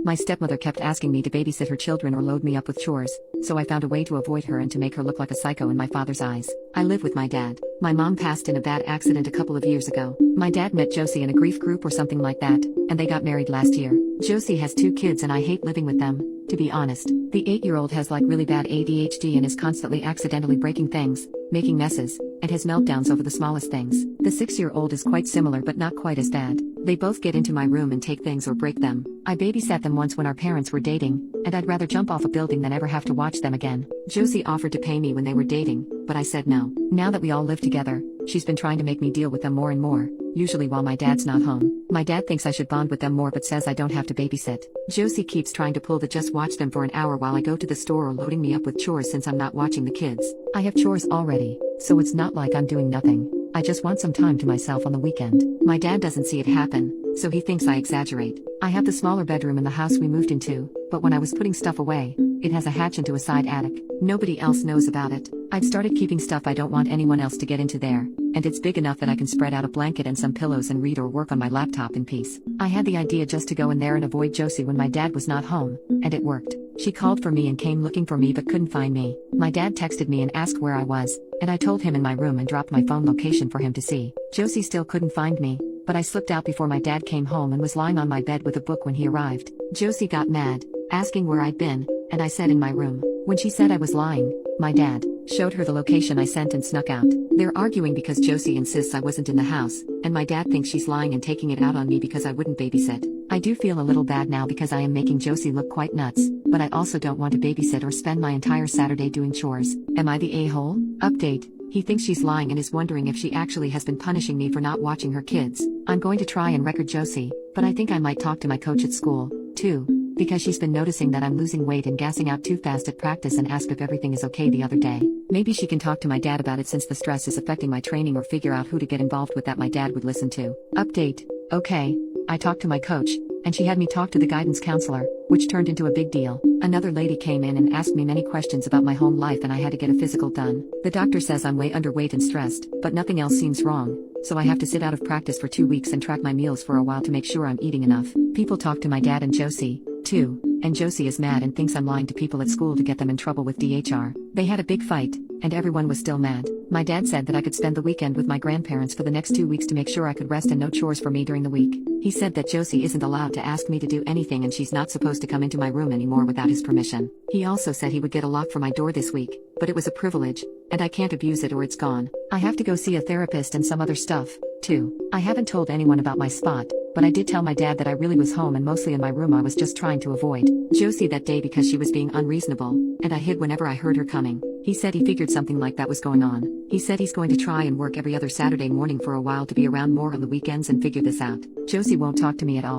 My stepmother kept asking me to babysit her children or load me up with chores, so I found a way to avoid her and to make her look like a psycho in my father's eyes. I live with my dad. My mom passed in a bad accident a couple of years ago. My dad met Josie in a grief group or something like that, and they got married last year. Josie has 2 kids and I hate living with them, to be honest. The 8-year-old has like really bad ADHD and is constantly accidentally breaking things, making messes, and has meltdowns over the smallest things. The 6-year-old is quite similar but not quite as bad. They both get into my room and take things or break them. I babysat them once when our parents were dating, and I'd rather jump off a building than ever have to watch them again. Josie offered to pay me when they were dating, but I said no. Now that we all live together, she's been trying to make me deal with them more and more, usually while my dad's not home. My dad thinks I should bond with them more but says I don't have to babysit. Josie keeps trying to pull the just watch them for an hour while I go to the store or loading me up with chores since I'm not watching the kids. I have chores already, so it's not like I'm doing nothing. I just want some time to myself on the weekend. My dad doesn't see it happen, so he thinks I exaggerate. I have the smaller bedroom in the house we moved into, but when I was putting stuff away, it has a hatch into a side attic. Nobody else knows about it. I've started keeping stuff I don't want anyone else to get into there, and it's big enough that I can spread out a blanket and some pillows and read or work on my laptop in peace. I had the idea just to go in there and avoid Josie when my dad was not home, and it worked. She called for me and came looking for me but couldn't find me. My dad texted me and asked where I was, and I told him in my room and dropped my phone location for him to see. Josie still couldn't find me, but I slipped out before my dad came home and was lying on my bed with a book when he arrived. Josie got mad, asking where I'd been, and I said in my room. When she said I was lying, my dad showed her the location I sent and snuck out. They're arguing because Josie insists I wasn't in the house, and my dad thinks she's lying and taking it out on me because I wouldn't babysit. I do feel a little bad now because I am making Josie look quite nuts, but I also don't want to babysit or spend my entire Saturday doing chores. Am I the a-hole? Update. He thinks she's lying and is wondering if she actually has been punishing me for not watching her kids. I'm going to try and record Josie, but I think I might talk to my coach at school, too, because she's been noticing that I'm losing weight and gassing out too fast at practice and asked if everything is okay the other day. Maybe she can talk to my dad about it since the stress is affecting my training or figure out who to get involved with that my dad would listen to. Update. Okay. I talked to my coach, and she had me talk to the guidance counselor, which turned into a big deal. Another lady came in and asked me many questions about my home life and I had to get a physical done. The doctor says I'm way underweight and stressed, but nothing else seems wrong, so I have to sit out of practice for 2 weeks and track my meals for a while to make sure I'm eating enough. People talk to my dad and Josie, too, and Josie is mad and thinks I'm lying to people at school to get them in trouble with DHR. They had a big fight, and everyone was still mad. My dad said that I could spend the weekend with my grandparents for the next 2 weeks to make sure I could rest and no chores for me during the week. He said that Josie isn't allowed to ask me to do anything and she's not supposed to come into my room anymore without his permission. He also said he would get a lock for my door this week, but it was a privilege, and I can't abuse it or it's gone. I have to go see a therapist and some other stuff, too. I haven't told anyone about my spot, but I did tell my dad that I really was home and mostly in my room. I was just trying to avoid Josie that day because she was being unreasonable, and I hid whenever I heard her coming. He said he figured something like that was going on. He said he's going to try and work every other Saturday morning for a while to be around more on the weekends and figure this out. Josie won't talk to me at all.